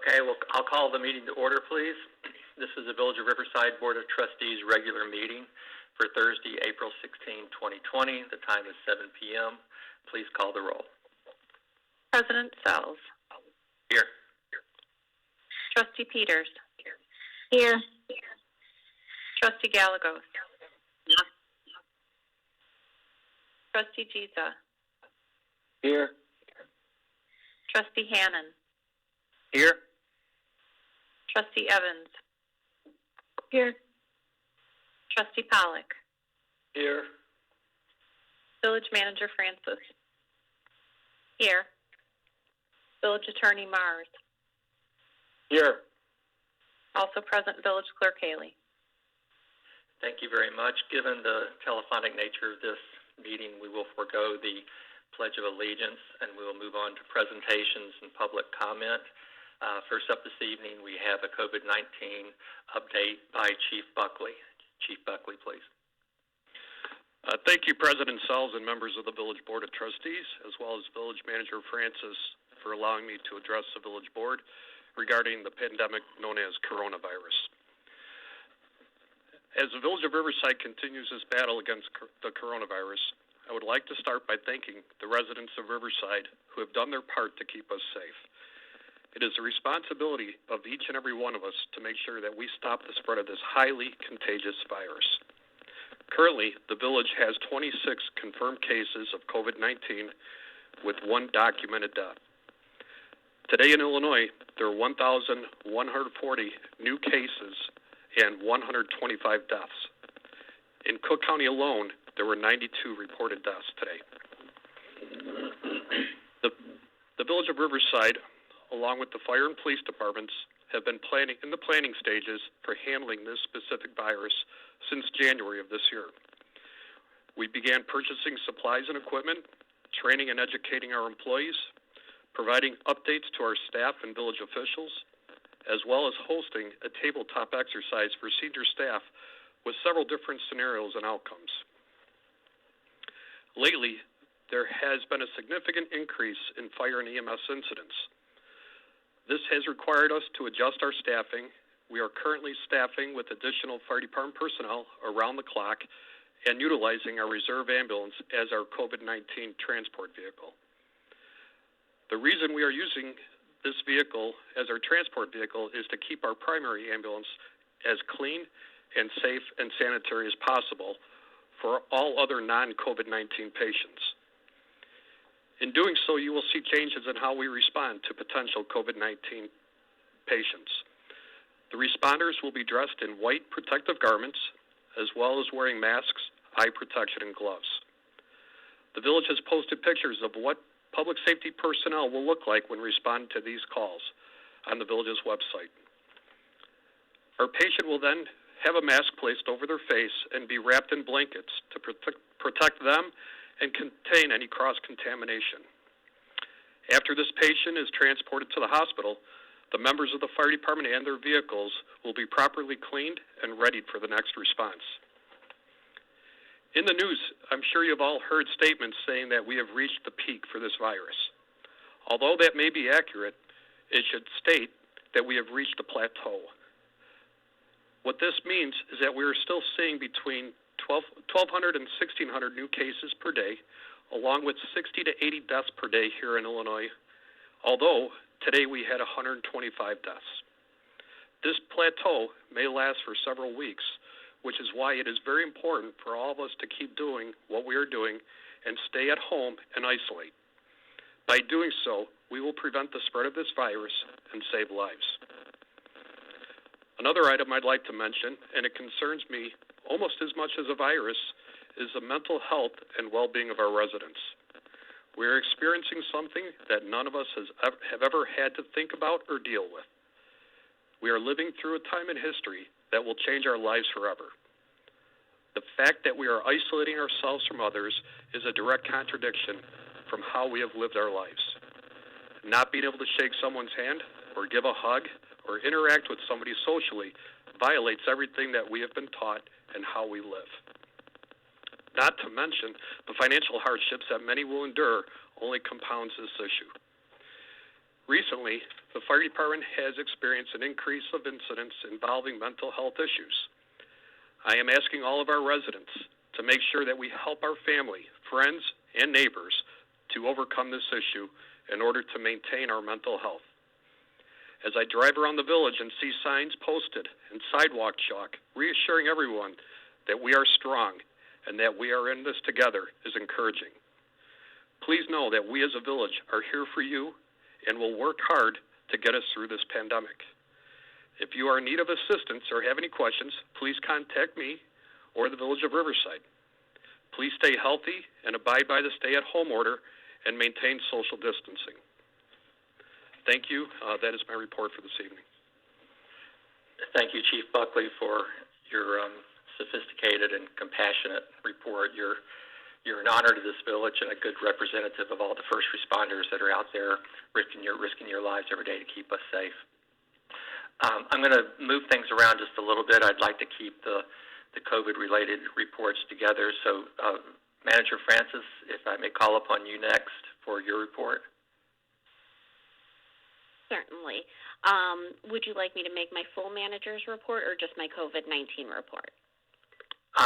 Okay, well, I'll call the meeting to order, please. This is the Village of Riverside Board of Trustees regular meeting for Thursday, April 16, 2020. The time is 7 p.m. Please call the roll. President Sells. Here. Trustee Peters. Here. Trustee Gallegos. Trustee Giza. Here. Trustee Hannon. Here. Trustee Evans. Here. Trustee Pollock. Here. Village Manager Francis. Here. Village Attorney Mars. Here. Also present, Village Clerk Haley. Thank you very much. Given the telephonic nature of this meeting, we will forego the Pledge of Allegiance and we will move on to presentations and public comment. First up this evening, we have a COVID-19 update by Chief Buckley. Chief Buckley, please. Thank you, President Sells and members of the Village Board of Trustees, as well as Village Manager Francis, for allowing me to address the Village Board regarding the pandemic known as coronavirus. As the Village of Riverside continues its battle against the coronavirus, I would like to start by thanking the residents of Riverside who have done their part to keep us safe. It is the responsibility of each and every one of us to make sure that we stop the spread of this highly contagious virus. Currently, the village has 26 confirmed cases of COVID-19 with 1 documented death. Today in Illinois, there are 1,140 new cases and 125 deaths. In Cook County alone, there were 92 reported deaths today. The Village of Riverside, along with the fire and police departments, have been in the planning stages for handling this specific virus since January of this year. We began purchasing supplies and equipment, training and educating our employees, providing updates to our staff and village officials, as well as hosting a tabletop exercise for senior staff with several different scenarios and outcomes. Lately, there has been a significant increase in fire and EMS incidents. This has required us to adjust our staffing. We are currently staffing with additional fire department personnel around the clock and utilizing our reserve ambulance as our COVID-19 transport vehicle. The reason we are using this vehicle as our transport vehicle is to keep our primary ambulance as clean and safe and sanitary as possible for all other non-COVID-19 patients. In doing so, you will see changes in how we respond to potential COVID-19 patients. The responders will be dressed in white protective garments, as well as wearing masks, eye protection, and gloves. The village has posted pictures of what public safety personnel will look like when responding to these calls on the village's website. Our patient will then have a mask placed over their face and be wrapped in blankets to protect them and contain any cross-contamination. After this patient is transported to the hospital, the members of the fire department and their vehicles will be properly cleaned and readied for the next response. In the news, I'm sure you've all heard statements saying that we have reached the peak for this virus. Although that may be accurate, it should state that we have reached a plateau. What this means is that we are still seeing between 1,200 and 1,600 new cases per day, along with 60 to 80 deaths per day here in Illinois, although today we had 125 deaths. This plateau may last for several weeks, which is why it is very important for all of us to keep doing what we are doing and stay at home and isolate. By doing so, we will prevent the spread of this virus and save lives. Another item I'd like to mention, and it concerns me almost as much as a virus, is the mental health and well-being of our residents. We are experiencing something that none of us have ever had to think about or deal with. We are living through a time in history that will change our lives forever. The fact that we are isolating ourselves from others is a direct contradiction from how we have lived our lives. Not being able to shake someone's hand or give a hug or interact with somebody socially violates everything that we have been taught and how we live. Not to mention the financial hardships that many will endure only compounds this issue. Recently, the fire department has experienced an increase of incidents involving mental health issues. I am asking all of our residents to make sure that we help our family, friends, and neighbors to overcome this issue in order to maintain our mental health. As I drive around the village and see signs posted and sidewalk chalk reassuring everyone that we are strong and that we are in this together is encouraging. Please know that we as a village are here for you and will work hard to get us through this pandemic. If you are in need of assistance or have any questions, please contact me or the Village of Riverside. Please stay healthy and abide by the stay-at-home order and maintain social distancing. Thank you. That is my report for this evening. Thank you, Chief Buckley, for your sophisticated and compassionate report. You're an honor to this village and a good representative of all the first responders that are out there risking your lives every day to keep us safe. I'm going to move things around just a little bit. I'd like to keep the COVID-related reports together. So, Manager Francis, if I may call upon you next for your report. Certainly. Would you like me to make my full manager's report or just my COVID-19 report?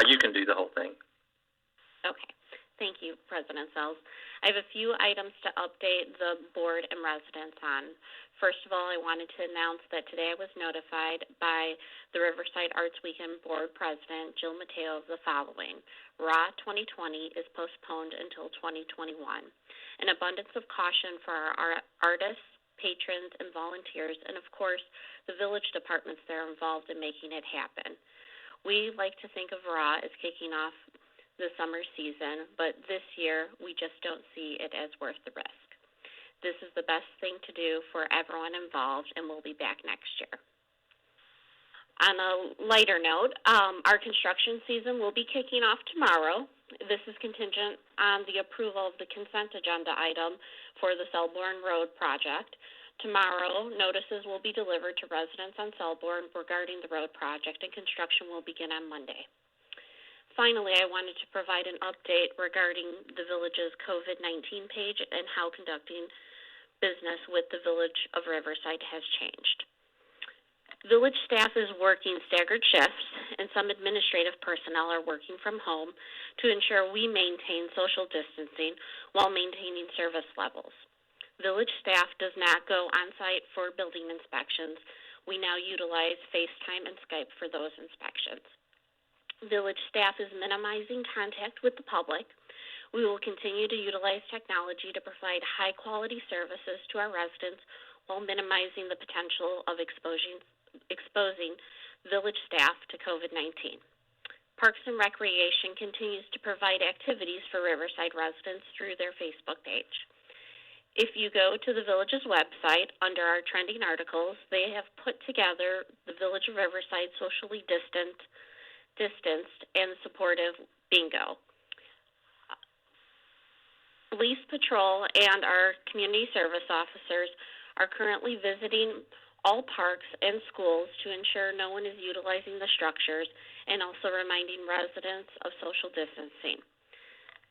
You can do the whole thing. Okay. Thank you, President Sells. I have a few items to update the board and residents on. First of all, I wanted to announce that today I was notified by the Riverside Arts Weekend Board President, Jill Mateo, of the following. RA 2020 is postponed until 2021. An abundance of caution for our artists, patrons, and volunteers, and of course, the village departments that are involved in making it happen. We like to think of RA as kicking off the summer season, but this year we just don't see it as worth the risk. This is the best thing to do for everyone involved, and we'll be back next year. On a lighter note, our construction season will be kicking off tomorrow. This is contingent on the approval of the consent agenda item for the Selborne Road project. Tomorrow, notices will be delivered to residents on Selborne regarding the road project, and construction will begin on Monday. Finally, I wanted to provide an update regarding the village's COVID-19 page and how conducting business with the Village of Riverside has changed. Village staff is working staggered shifts, and some administrative personnel are working from home to ensure we maintain social distancing while maintaining service levels. Village staff does not go on-site for building inspections. We now utilize FaceTime and Skype for those inspections. Village staff is minimizing contact with the public. We will continue to utilize technology to provide high-quality services to our residents while minimizing the potential of exposing village staff to COVID-19. Parks and Recreation continues to provide activities for Riverside residents through their Facebook page. If you go to the Village's website, under our trending articles, they have put together the Village of Riverside socially distanced and supportive bingo. Police patrol and our community service officers are currently visiting all parks and schools to ensure no one is utilizing the structures and also reminding residents of social distancing.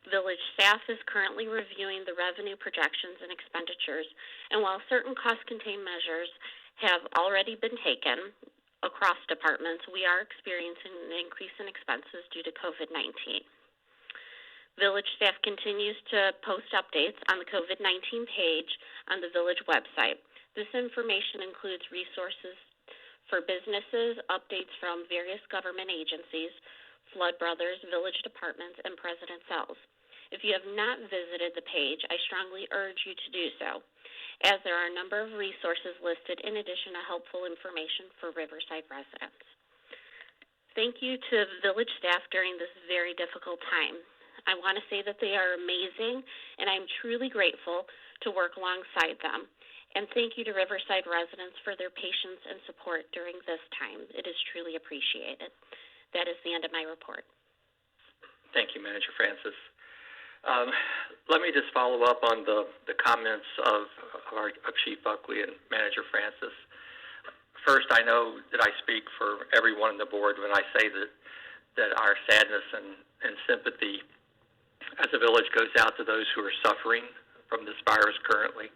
Village staff is currently reviewing the revenue projections and expenditures, and while certain cost containment measures have already been taken across departments, we are experiencing an increase in expenses due to COVID-19. Village staff continues to post updates on the COVID-19 page on the Village website. This information includes resources for businesses, updates from various government agencies, Flood Brothers, village departments, and President Sells. If you have not visited the page, I strongly urge you to do so, as there are a number of resources listed in addition to helpful information for Riverside residents. Thank you to village staff during this very difficult time. I want to say that they are amazing, and I'm truly grateful to work alongside them. And thank you to Riverside residents for their patience and support during this time. It is truly appreciated. That is the end of my report. Thank you, Manager Francis. Let me just follow up on the comments of Chief Buckley and Manager Francis. First, I know that I speak for everyone on the board when I say that our sadness and sympathy as a village goes out to those who are suffering from this virus currently.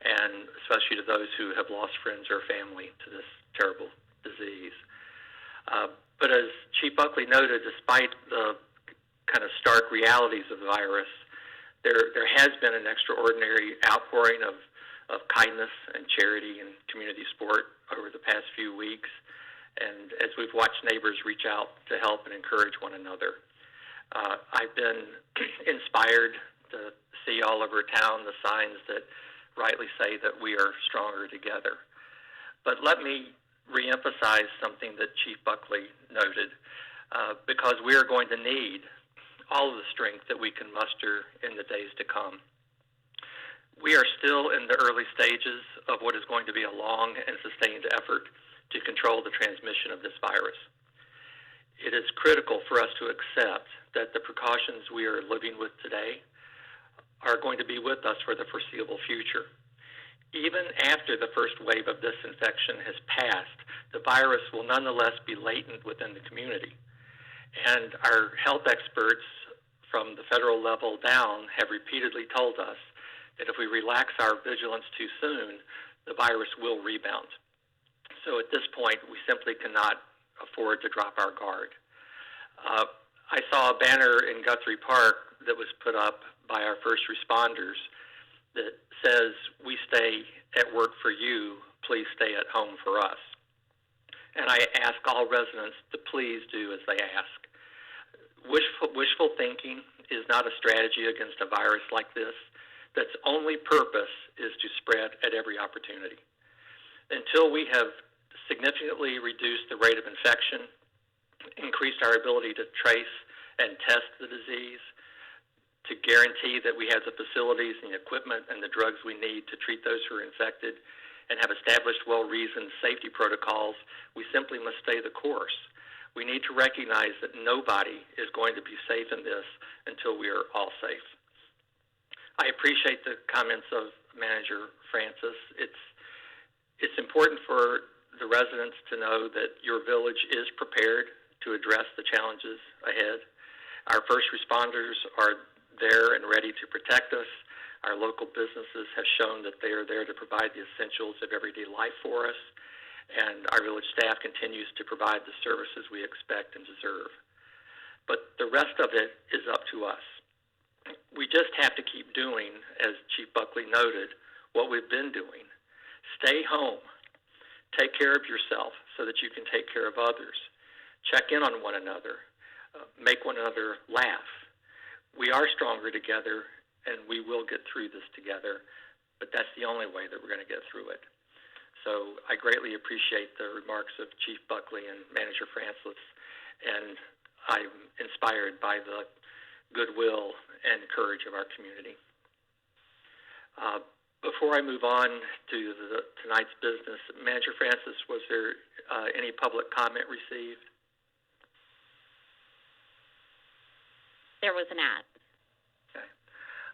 and especially to those who have lost friends or family to this terrible disease. But as Chief Buckley noted, despite the kind of stark realities of the virus, there has been an extraordinary outpouring of kindness and charity and community support over the past few weeks, and as we've watched neighbors reach out to help and encourage one another. I've been inspired to see all over town the signs that rightly say that we are stronger together. But let me reemphasize something that Chief Buckley noted, because we are going to need all of the strength that we can muster in the days to come. We are still in the early stages of what is going to be a long and sustained effort to control the transmission of this virus. It is critical for us to accept that the precautions we are living with today are going to be with us for the foreseeable future. Even after the first wave of this infection has passed, the virus will nonetheless be latent within the community. And our health experts from the federal level down have repeatedly told us that if we relax our vigilance too soon, the virus will rebound. So at this point, we simply cannot afford to drop our guard. I saw a banner in Guthrie Park that was put up by our first responders that says, "We stay at work for you, please stay at home for us." And I ask all residents to please do as they ask. Wishful thinking is not a strategy against a virus like this that's only purpose is to spread at every opportunity. Until we have significantly reduced the rate of infection, increased our ability to trace and test the disease, to guarantee that we have the facilities and the equipment and the drugs we need to treat those who are infected, and have established well-reasoned safety protocols, we simply must stay the course. We need to recognize that nobody is going to be safe in this until we are all safe. I appreciate the comments of Manager Francis. It's important for the residents to know that your village is prepared to address the challenges ahead. Our first responders are there and ready to protect us. Our local businesses have shown that they are there to provide the essentials of everyday life for us, and our village staff continues to provide the services we expect and deserve. But the rest of it is up to us. We just have to keep doing, as Chief Buckley noted, what we've been doing. Stay home. Take care of yourself so that you can take care of others. Check in on one another. Make one another laugh. We are stronger together, and we will get through this together, but that's the only way that we're going to get through it. So I greatly appreciate the remarks of Chief Buckley and Manager Francis, and I'm inspired by the goodwill and courage of our community. Before I move on to tonight's business, Manager Francis, was there any public comment received? There was not. Okay.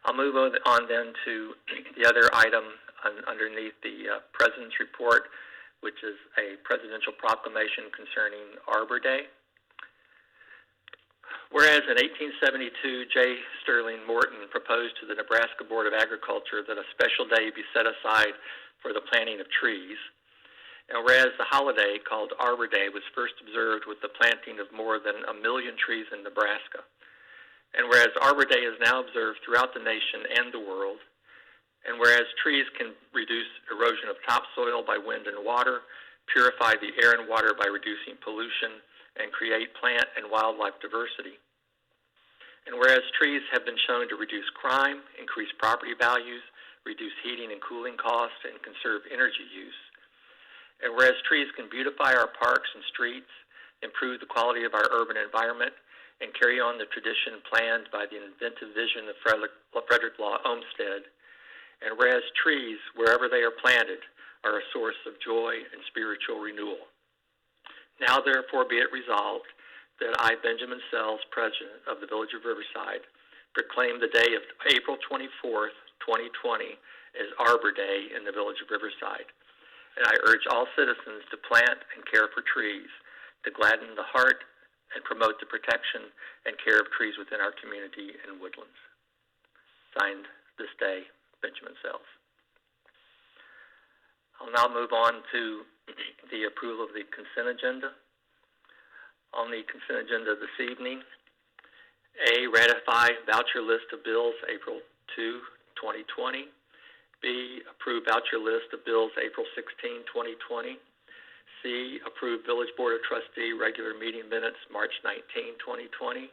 I'll move on then to the other item underneath the President's Report, which is a presidential proclamation concerning Arbor Day. Whereas in 1872, J. Sterling Morton proposed to the Nebraska Board of Agriculture that a special day be set aside for the planting of trees, and whereas the holiday called Arbor Day was first observed with the planting of more than 1 million trees in Nebraska, and whereas Arbor Day is now observed throughout the nation and the world, and whereas trees can reduce erosion of topsoil by wind and water, purify the air and water by reducing pollution, and create plant and wildlife diversity. And whereas trees have been shown to reduce crime, increase property values, reduce heating and cooling costs, and conserve energy use. And whereas trees can beautify our parks and streets, improve the quality of our urban environment, and carry on the tradition planned by the inventive vision of Frederick Law Olmsted. And whereas trees, wherever they are planted, are a source of joy and spiritual renewal. Now, therefore, be it resolved that I, Benjamin Sells, President of the Village of Riverside, proclaim the day of April 24th, 2020 as Arbor Day in the Village of Riverside. And I urge all citizens to plant and care for trees, to gladden the heart and promote the protection and care of trees within our community and woodlands. Signed this day, Benjamin Sells. I'll now move on to the approval of the consent agenda. On the consent agenda this evening, A, ratify voucher list of bills April 2, 2020. B, approve voucher list of bills April 16, 2020. C, approve Village Board of Trustee regular meeting minutes March 19, 2020.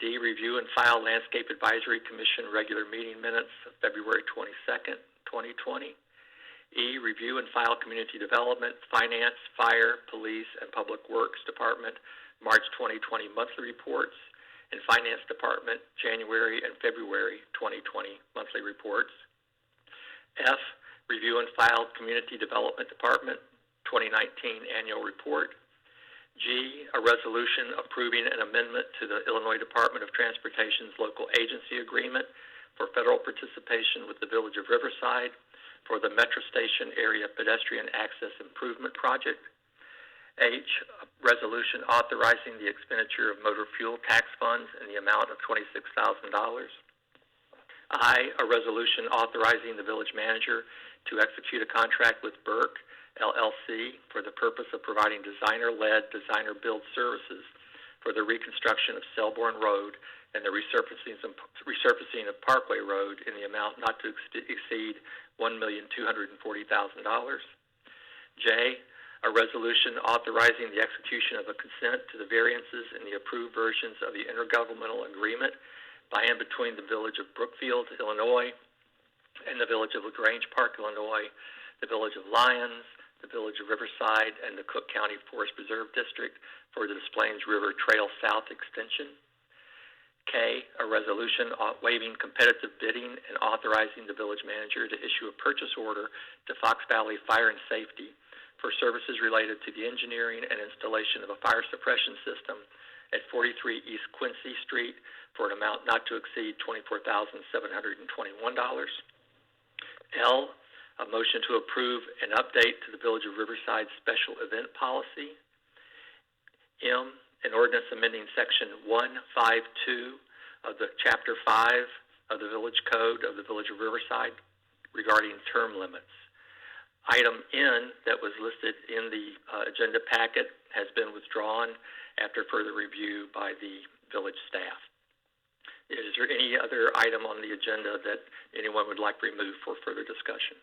D, review and file Landscape Advisory Commission regular meeting minutes February 22nd, 2020. E, review and file Community Development, Finance, Fire, Police, and Public Works Department March 2020 monthly reports, and Finance Department January and February 2020 monthly reports. F, review and file Community Development Department 2019 annual report. G, a resolution approving an amendment to the Illinois Department of Transportation's local agency agreement for federal participation with the Village of Riverside for the Metro Station Area Pedestrian Access Improvement Project. H, a resolution authorizing the expenditure of motor fuel tax funds in the amount of $26,000. I, a resolution authorizing the village manager to execute a contract with Burke, LLC, for the purpose of providing designer-led, designer-build services for the reconstruction of Selborne Road and the resurfacing of Parkway Road in the amount not to exceed $1,240,000. J, a resolution authorizing the execution of a consent to the variances in the approved versions of the intergovernmental agreement by and between the Village of Brookfield, Illinois, and the Village of LaGrange Park, Illinois, the Village of Lyons, the Village of Riverside, and the Cook County Forest Preserve District for the Des Plaines River Trail South Extension. K, a resolution waiving competitive bidding and authorizing the village manager to issue a purchase order to Fox Valley Fire and Safety for services related to the engineering and installation of a fire suppression system at 43 East Quincy Street for an amount not to exceed $24,721. L, a motion to approve an update to the Village of Riverside special event policy. M, an ordinance amending Section 152 of the Chapter 5 of the Village Code of the Village of Riverside regarding term limits. Item N, that was listed in the agenda packet, has been withdrawn after further review by the village staff. Is there any other item on the agenda that anyone would like removed for further discussion?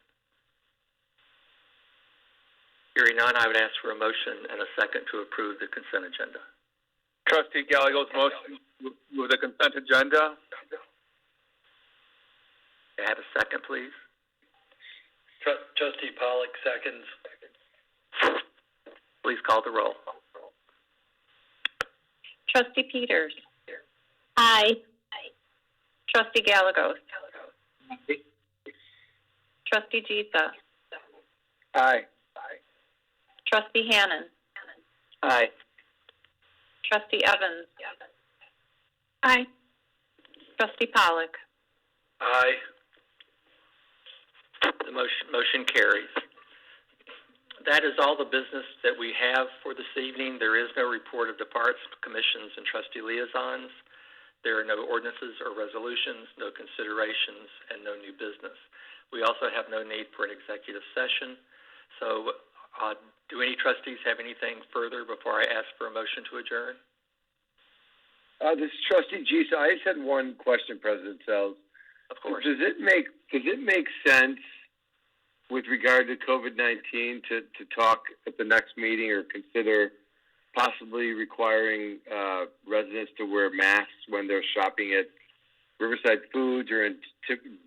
Hearing none, I would ask for a motion and a second to approve the consent agenda. Trustee Gallagher's motion with the consent agenda. May I have a second, please? Trustee Pollock seconds. Please call the roll. Trustee Peters. Aye. Trustee Gallegos. Trustee Gisa. Aye. Trustee Hannan. Aye. Trustee Evans. Aye. Trustee Pollock. Aye. The motion carries. That is all the business that we have for this evening. There is no report of departs, commissions, and trustee liaisons. There are no ordinances or resolutions, no considerations, and no new business. We also have no need for an executive session. So do any trustees have anything further before I ask for a motion to adjourn? This is Trustee Gisa. I just had one question, President Sells. Of course. Does it make sense with regard to COVID-19 to talk at the next meeting or consider possibly requiring residents to wear masks when they're shopping at Riverside Foods or in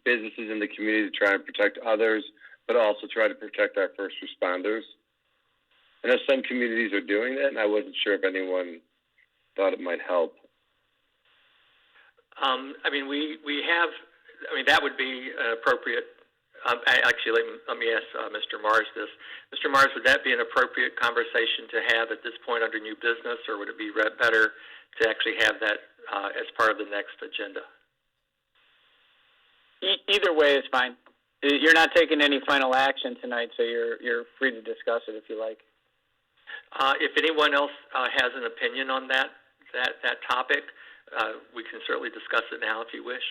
businesses in the community to try and protect others, but also try to protect our first responders? I know some communities are doing that, and I wasn't sure if anyone thought it might help. That would be appropriate. Actually, let me ask Mr. Mars this. Mr. Mars, would that be an appropriate conversation to have at this point under new business, or would it be better to actually have that as part of the next agenda? Either way is fine. You're not taking any final action tonight, so you're free to discuss it if you like. If anyone else has an opinion on that topic, we can certainly discuss it now if you wish.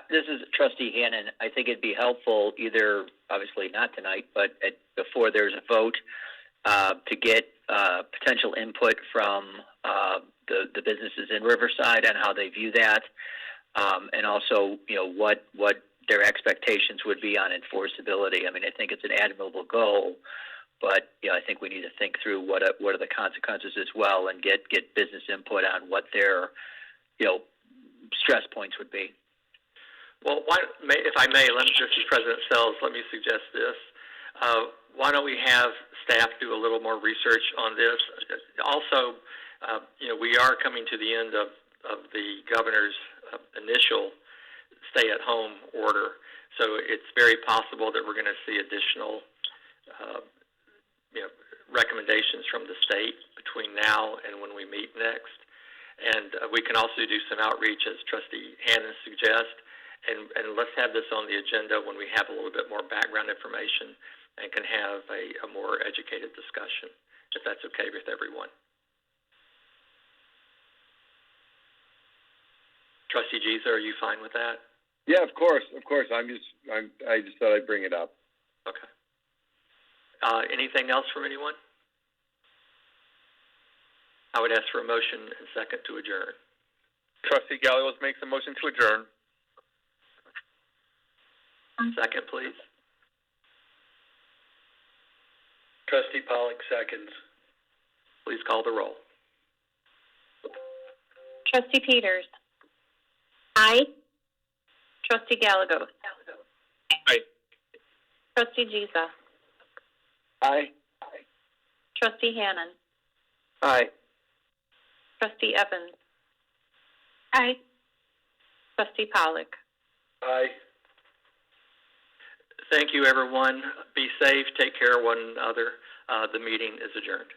This is Trustee Hannon. I think it'd be helpful either, obviously not tonight, but before there's a vote, to get potential input from the businesses in Riverside on how they view that, and also, what their expectations would be on enforceability. I mean, I think it's an admirable goal, but I think we need to think through what are the consequences as well, and get business input on what their stress points would be. Well, if I may, this is President Sells, let me suggest this. Why don't we have staff do a little more research on this? Also, we are coming to the end of the governor's initial stay-at-home order, so it's very possible that we're going to see additional recommendations from the state between now and when we meet next. And we can also do some outreach, as Trustee Hannon suggests, and let's have this on the agenda when we have a little bit more background information and can have a more educated discussion, if that's okay with everyone. Trustee Giza, are you fine with that? Yeah, of course. I just thought I'd bring it up. Okay. Anything else from anyone? I would ask for a motion and second to adjourn. Trustee Gallegos makes a motion to adjourn. Second, please. Trustee Pollock seconds. Please call the roll. Trustee Peters. Aye. Trustee Gallegos. Aye. Trustee Giza. Aye. Trustee Hannon. Aye. Trustee Evans. Aye. Trustee Pollock. Aye. Thank you, everyone. Be safe. Take care of one another. The meeting is adjourned.